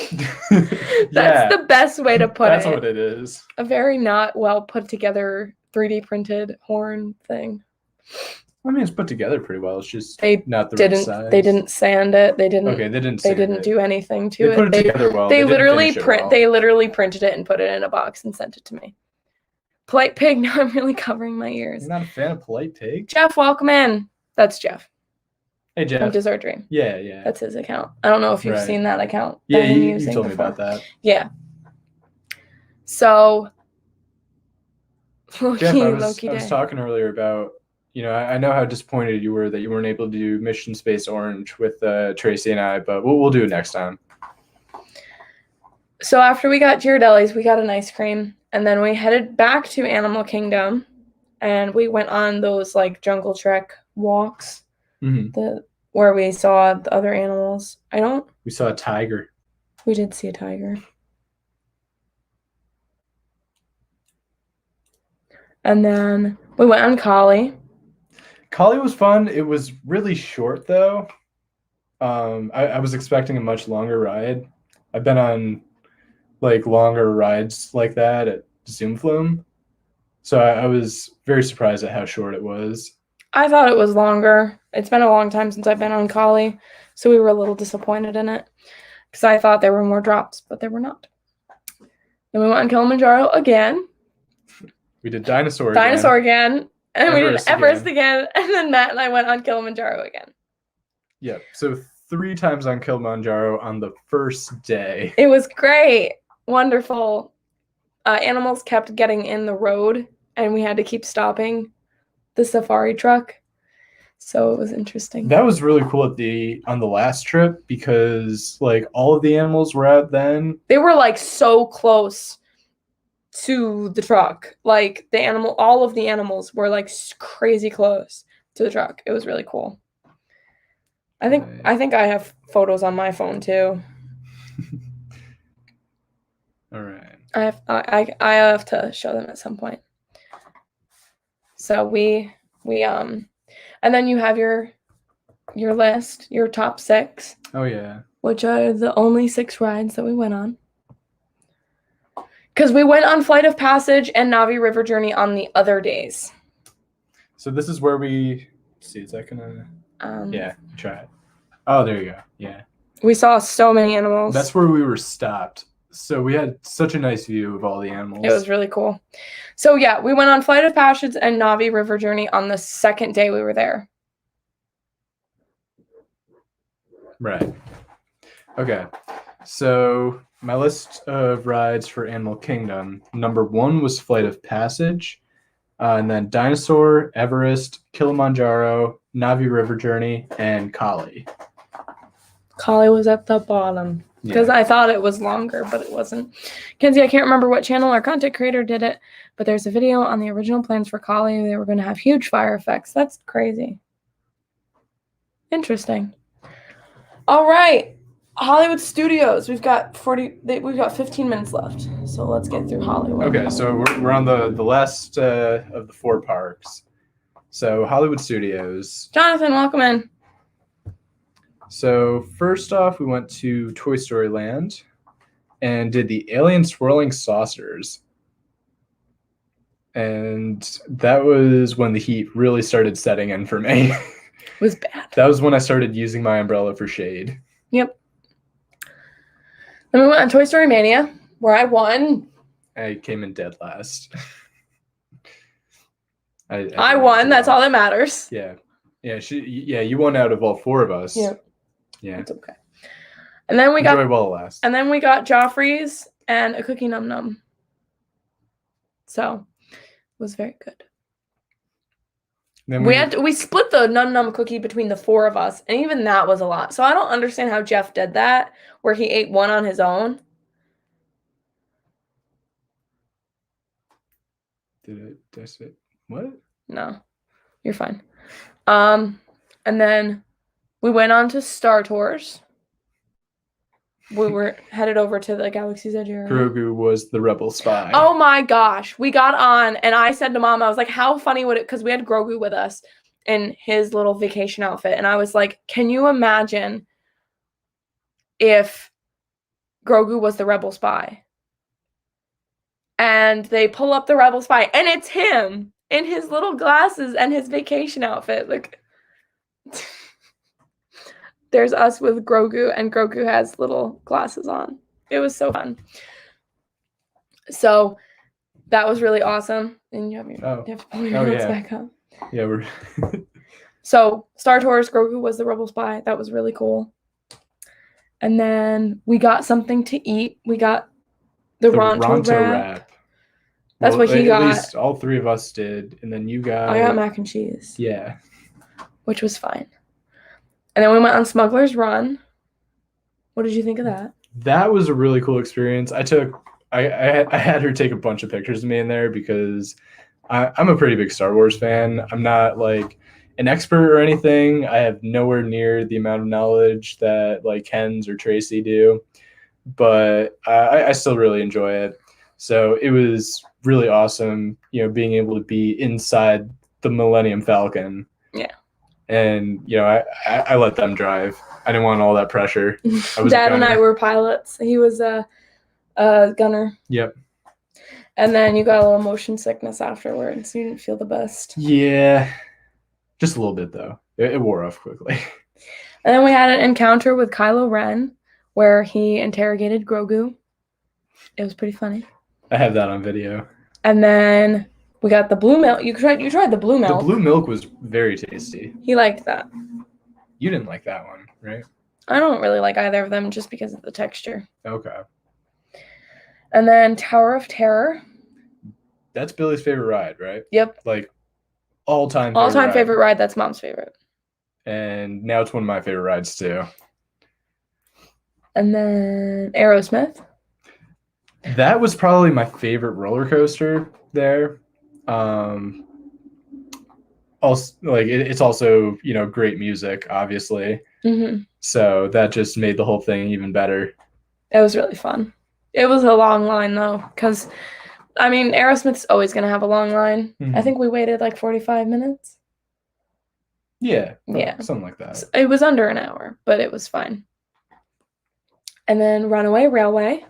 That's the best way to put That's it. what it is. A very not well put together 3D printed horn thing. I mean, it's put together pretty well. It's just They not the right Didn't size. they didn't sand it? They didn't. Okay, they didn't. They sand didn't it. do anything to They it. put it together well. They didn't literally finish it print. well. They literally printed it and put it in a box and sent it to me. Polite Pig. Now I'm really covering my ears. You're not a fan of Polite Pig? Jeff, welcome in. That's Jeff Hey, from Jeff. Dessert Dream. Yeah. That's his account. I don't know if you've Right. seen that account. Yeah, that I'm you using told me before. about that. Yeah. So Jeff, I was Loki Day. talking earlier about I know how disappointed you were that you weren't able to do Mission Space Orange with Tracy and I, but we'll do it next time. So after we got Ghirardelli's, we got an ice cream, and then we headed back to Animal Kingdom, and we went on those like Jungle Trek walks, where we saw the other animals. We saw a tiger. We did see a tiger. And then we went on Kali. Kali was fun. It was really short though. I was expecting a much longer ride. I've been on like longer rides like that at Zoom Flume. So I was very surprised at how short it was. I thought it was longer. It's been a long time since I've been on Kali, so we were a little disappointed in it because I thought there were more drops, but there were not. Then we went on Kilimanjaro again. We did Dinosaur again. And we did Everest Everest again. And then Matt and I went on Kilimanjaro again. Yep. So 3 times on Kilimanjaro on the first day. It was great. Wonderful. Animals kept getting in the road, and we had to keep stopping the safari truck. So it was interesting. That was really cool on the last trip because like all of the animals were out then. They were like so close to the truck. Like all of the animals were like crazy close to the truck. It was really cool. I think I have photos on my phone too. All right. I have to show them at some point. So we and then you have your list, your top 6. Oh yeah. Which are the only 6 rides that we went on. Because we went on Flight of Passage and Navi River Journey on the other days. So this is where we see. Is that gonna? Yeah, try it. Oh, there you go. Yeah. We saw so many animals. That's where we were stopped. So we had such a nice view of all the animals. It was really cool. So yeah, we went on Flight of Passage and Navi River Journey on the second day we were there. Right. Okay. So my list of rides for Animal Kingdom, number 1 was Flight of Passage, and then Dinosaur, Everest, Kilimanjaro, Navi River Journey, and Kali. Kali was at the bottom because I thought it was longer, but it wasn't. Kenzie, I can't remember what channel or content creator did it, but there's a video on the original plans for Kali. They were going to have huge fire effects. That's crazy. Interesting. All right. Hollywood Studios. We've got 15 minutes left. So let's get through Hollywood. Okay, so we're on the last of the 4 parks. So Hollywood Studios. Jonathan, welcome in. So first off, we went to Toy Story Land and did the Alien Swirling Saucers. And that was when the heat really started setting in for me. It was bad. That was when I started using my umbrella for shade. Yep. Then we went on Toy Story Mania, where I won. I came in dead last. I won. That's all that matters. Yeah. You won out of all 4 of us. Yep. Yeah. It's okay. And then we got last. And then we got Joffrey's and a cookie num num. So it was very good. Then we split the num num cookie between the 4 of us, and even that was a lot. So I don't understand how Jeff did that, where he ate one on his own. Did I say what? No, you're fine. And then we went on to Star Tours. We were headed over to the Galaxy's Edge area. Grogu was the rebel spy. Oh my gosh. We got on, and I said to Mom, I was like, how funny would it, because we had Grogu with us in his little vacation outfit. And I was like, can you imagine if Grogu was the rebel spy? And they pull up the rebel spy, and it's him in his little glasses and his vacation outfit. Like, there's us with Grogu, and Grogu has little glasses on. It was so fun. So that was really awesome. And you have to pull your notes back up. Yeah, we're So Star Tours, Grogu was the rebel spy. That was really cool. And then we got something to eat. We got the Ronto wrap. That's what he at got. least all three of us did, and then you got. I got mac and cheese, Yeah. which was fine. And then we went on Smuggler's Run. What did you think of that? That was a really cool experience. I had her take a bunch of pictures of me in there because I'm a pretty big Star Wars fan. I'm not like an expert or anything. I have nowhere near the amount of knowledge that like Ken's or Tracy do, but I still really enjoy it. So it was really awesome, being able to be inside the Millennium Falcon. Yeah. And I let them drive. I didn't want all that pressure. I was a Dad and I gunner. were pilots. He was a gunner. Yep. And then you got a little motion sickness afterwards. You didn't feel the best. Yeah, just a little bit though. It wore off quickly. And then we had an encounter with Kylo Ren where he interrogated Grogu. It was pretty funny. I have that on video. And then we got the blue milk. You tried the blue milk. The blue milk was very tasty. He liked that. You didn't like that one, right? I don't really like either of them just because of the texture. Okay. And then Tower of Terror. That's Billy's favorite ride, right? Yep. Like all-time Favorite ride. That's Mom's favorite. And now it's one of my favorite rides too. And then Aerosmith. That was probably my favorite roller coaster there. Also, like it's also great music, obviously. Mm-hmm. So that just made the whole thing even better. It was really fun. It was a long line though, because Aerosmith's always gonna have a long line. Mhm. I think we waited like 45 minutes. Yeah. Yeah. Something like that. It was under an hour, but it was fine. And then Runaway Railway,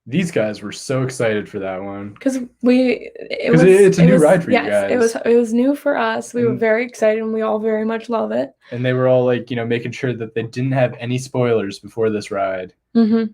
These guys were so excited for that one. because it's a new ride for you guys. It was new for us. We were And- very excited, and we all very much love it. And they were all like, making sure that they didn't have any spoilers before this ride. Mm-hmm.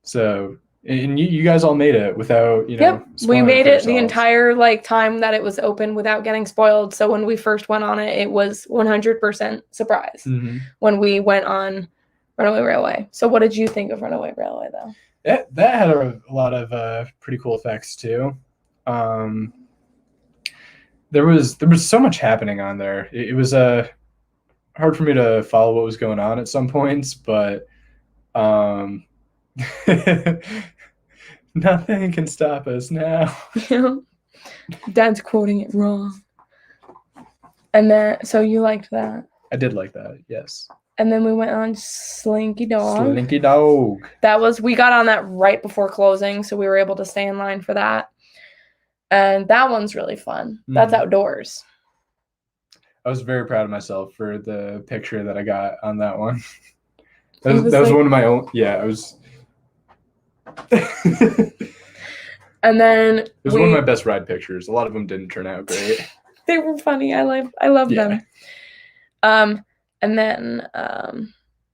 So, and you guys all made it without, Yep, we spoiling made for it the yourselves. entire time that it was open without getting spoiled. So when we first went on it, it was 100% surprise Mhm. when we went on Runaway Railway. So what did you think of Runaway Railway though? That had a lot of pretty cool effects too. There was so much happening on there. It was hard for me to follow what was going on at some points, but nothing can stop us now. Dad's quoting it wrong. And then, so you liked that. I did like that, yes. And then we went on Slinky Dog. Slinky Dog. We got on that right before closing, so we were able to stay in line for that. And that one's really fun. That's Mhm. outdoors. I was very proud of myself for the picture that I got on that one. It was that was like- one of my own. Yeah, I was. It And then was one of my best ride pictures. A lot of them didn't turn out great. they were funny. I love Yeah. them. And then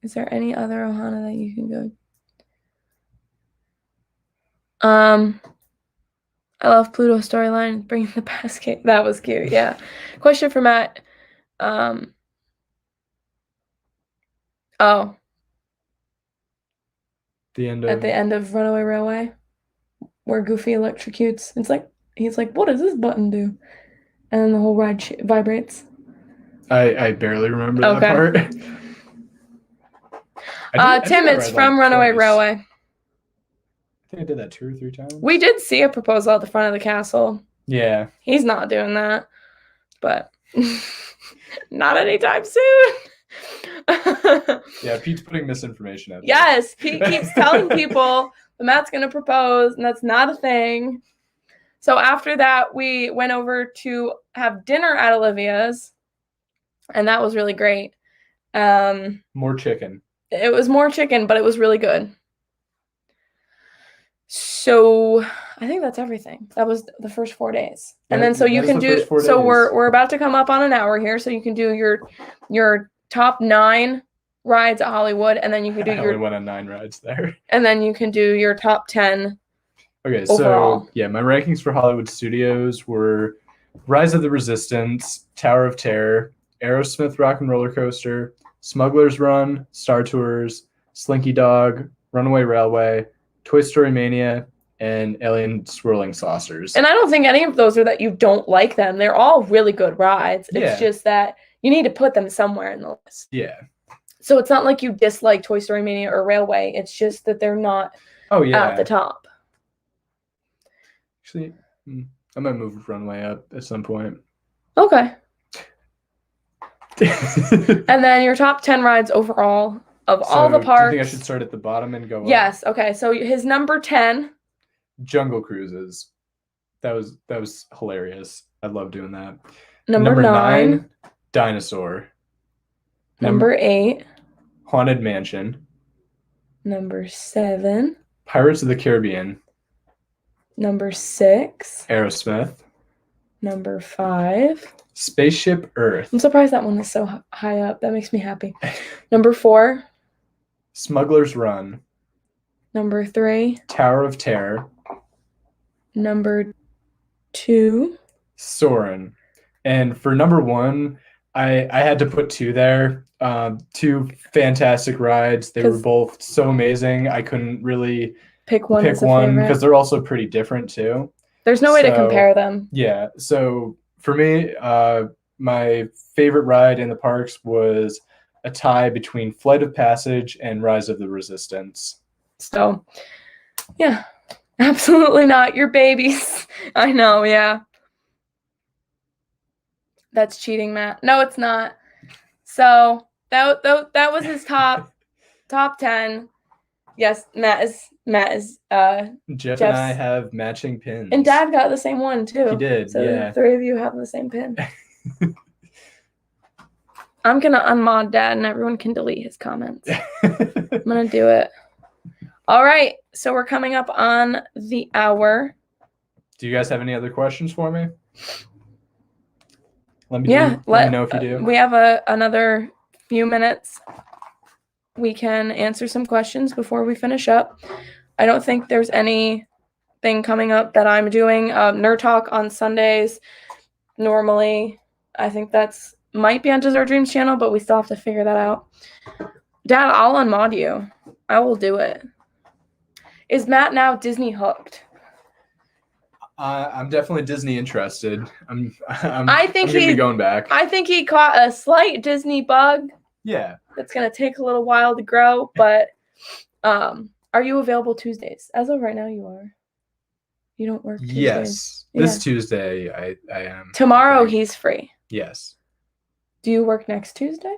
is there any other Ohana that you can go? I love Pluto's storyline, bringing the basket. That was cute. Yeah. Question for Matt. Oh, The end of at the end of Runaway Railway, where Goofy electrocutes. He's like, what does this button do? And then the whole ride vibrates. I barely remember that Okay. part. I did Tim, that it's ride, from like, Runaway twice. Railway. I think I did that 2 or 3 times. We did see a proposal at the front of the castle. Yeah. He's not doing that, but not anytime soon. Yeah, Pete's putting misinformation out there. Yes, Pete keeps telling people that Matt's going to propose, and that's not a thing. So after that, we went over to have dinner at Olivia's, and that was really great. More chicken. It was more chicken, but it was really good. So I think that's everything. That was the first 4 days. And Yeah, then so you that was can the do first 4 so days. we're about to come up on an hour here, so you can do your top 9 rides at Hollywood, and then you can do I only your went on 9 rides there. and then you can do your top 10. Okay, Overall. so yeah, my rankings for Hollywood Studios were Rise of the Resistance, Tower of Terror, Aerosmith Rock and Roller Coaster, Smuggler's Run, Star Tours, Slinky Dog, Runaway Railway, Toy Story Mania, and Alien Swirling Saucers. And I don't think any of those are that you don't like them. They're all really good rides. Yeah. It's just that you need to put them somewhere in the list. Yeah. So it's not like you dislike Toy Story Mania or Railway. It's just that they're not Oh yeah. at the top. Actually, I might move Runway up at some point. Okay. And then your top 10 rides overall of all the parks. Do you think I should start at the bottom and go up? Yes. Okay. So his number 10. Jungle Cruises. That was hilarious. I love doing that. Number 9. Dinosaur. Number 8. Haunted Mansion. Number 7. Pirates of the Caribbean. Number 6. Aerosmith. Number 5. Spaceship Earth. I'm surprised that one is so high up. That makes me happy. Number 4. Smuggler's Run. Number 3. Tower of Terror. Number 2. Soarin'. And for number 1, I had to put 2 there. 2 fantastic rides. They were 'Cause- both so amazing. I couldn't really Pick one pick as a one favorite. because they're also pretty different too. There's no way to So- compare them. Yeah. So for me, my favorite ride in the parks was a tie between Flight of Passage and Rise of the Resistance. So, yeah. Absolutely not. Your babies. I know, yeah. That's cheating, Matt. No, it's not. So, that was his top 10. Yes, Matt is Jeff Jeff's- and I have matching pins. and Dad got the same one too. He did, So yeah. the 3 of you have the same pin. I'm gonna unmod Dad and everyone can delete his comments. I'm gonna do it. All right, so we're coming up on the hour. Do you guys have any other questions for me? Let me know if you do. We have another few minutes. We can answer some questions before we finish up. I don't think there's anything coming up that I'm doing. Nerd Talk on Sundays. Normally, I think that's might be on Just Our Dreams channel, but we still have to figure that out. Dad, I'll unmod you. I will do it. Is Matt now Disney hooked? I'm definitely Disney interested. I think I'm gonna he- be going back. I think he caught a slight Disney bug. Yeah. That's gonna take a little while to grow, but are you available Tuesdays? As of right now, you are. You don't work Tuesdays. Yes. This Yeah. Tuesday, I am. Tomorrow Okay. he's free. Yes. Do you work next Tuesday?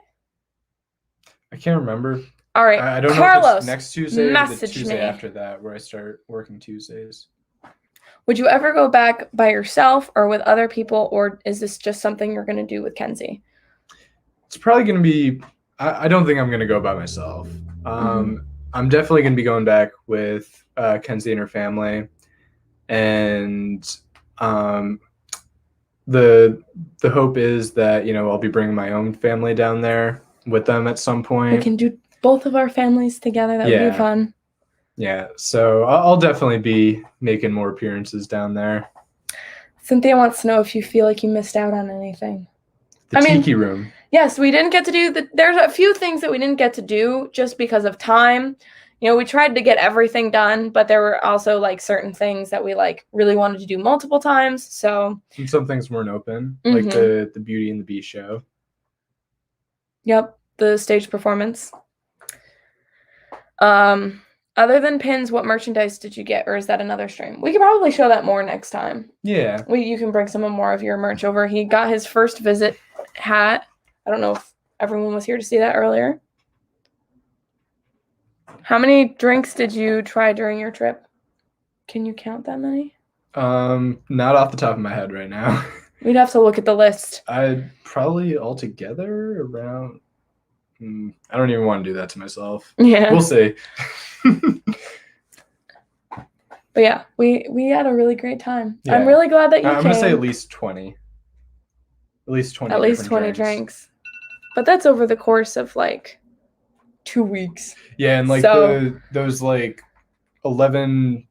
I can't remember. All right, I don't know if Carlos. it's next Tuesday or the message Tuesday me. after that where I start working Tuesdays. Would you ever go back by yourself or with other people, or is this just something you're gonna do with Kenzie? It's probably going to be. I don't think I'm going to go by myself. I'm definitely going to be going back with Kenzie and her family, and the hope is that I'll be bringing my own family down there with them at some We point. can do both of our families together. That would Yeah. be fun. Yeah, so I'll definitely be making more appearances down there. Cynthia wants to know if you feel like you missed out on anything. The I mean- Tiki Room. Yes, we didn't get to do there's a few things that we didn't get to do just because of time. We tried to get everything done, but there were also like certain things that we like really wanted to do multiple times. So, And some things weren't open, like the Beauty and the Beast show. yep, the stage performance. Other than pins, what merchandise did you get, or is that another stream? We could probably show that more next time. Yeah. You can bring some more of your merch over. He got his first visit hat. I don't know if everyone was here to see that earlier. How many drinks did you try during your trip? Can you count that many? Not off the top of my head right now. We'd have to look at the list. I'd probably altogether around. I don't even want to do that to myself. Yeah. We'll see. But yeah, we had a really great time. Yeah. I'm really glad that you I'm came. gonna say at least 20. At least 20. At least different 20 drinks. But that's over the course of like 2 weeks. Yeah, and like So- those like 11,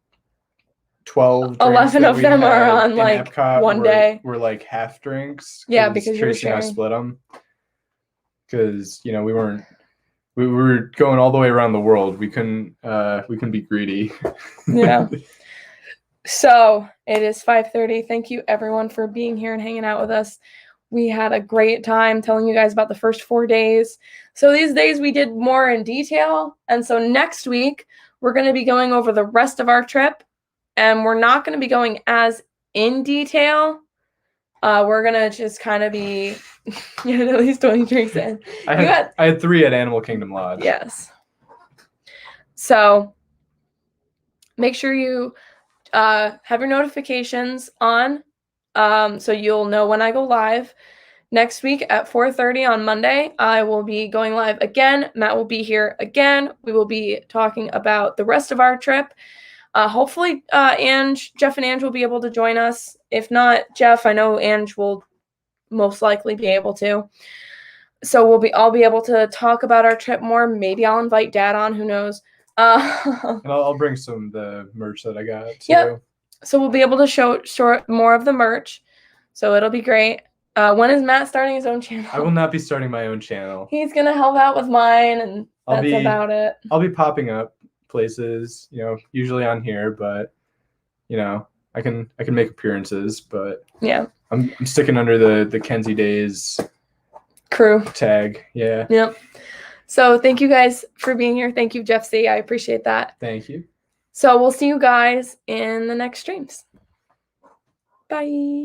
12 drinks 11 that of we them are had on, in like, Epcot one were, day. were like half drinks. Yeah, because you were Tracy and I sharing. split them. Because we were going all the way around the world. We couldn't be greedy. Yeah. So it is 5:30. Thank you everyone for being here and hanging out with us. We had a great time telling you guys about the first 4 days. So these days we did more in detail. And so next week, we're going to be going over the rest of our trip. And we're not going to be going as in detail. We're going to just kind of be, you know, at least 20 drinks in. I had 3 at Animal Kingdom Lodge. Yes. So make sure you have your notifications on so you'll know when I go live. Next week at 4:30 on Monday, I will be going live again. Matt will be here again. We will be talking about the rest of our trip. Hopefully, Jeff and Ange will be able to join us. If not, Jeff, I know Ange will most likely be able to. So I'll be able to talk about our trip more. Maybe I'll invite Dad on. Who knows? And I'll bring some of the merch that I got too. Yep. So we'll be able to show more of the merch. So it'll be great. When is Matt starting his own channel? I will not be starting my own channel. He's gonna help out with mine, and that's about it. I'll be popping up places, usually on here, but I can make appearances, but yeah, I'm sticking under the Kenzie Days crew tag. Yeah. Yep. So thank you guys for being here. Thank you, Jeff C. I appreciate that. Thank you. So we'll see you guys in the next streams. Bye.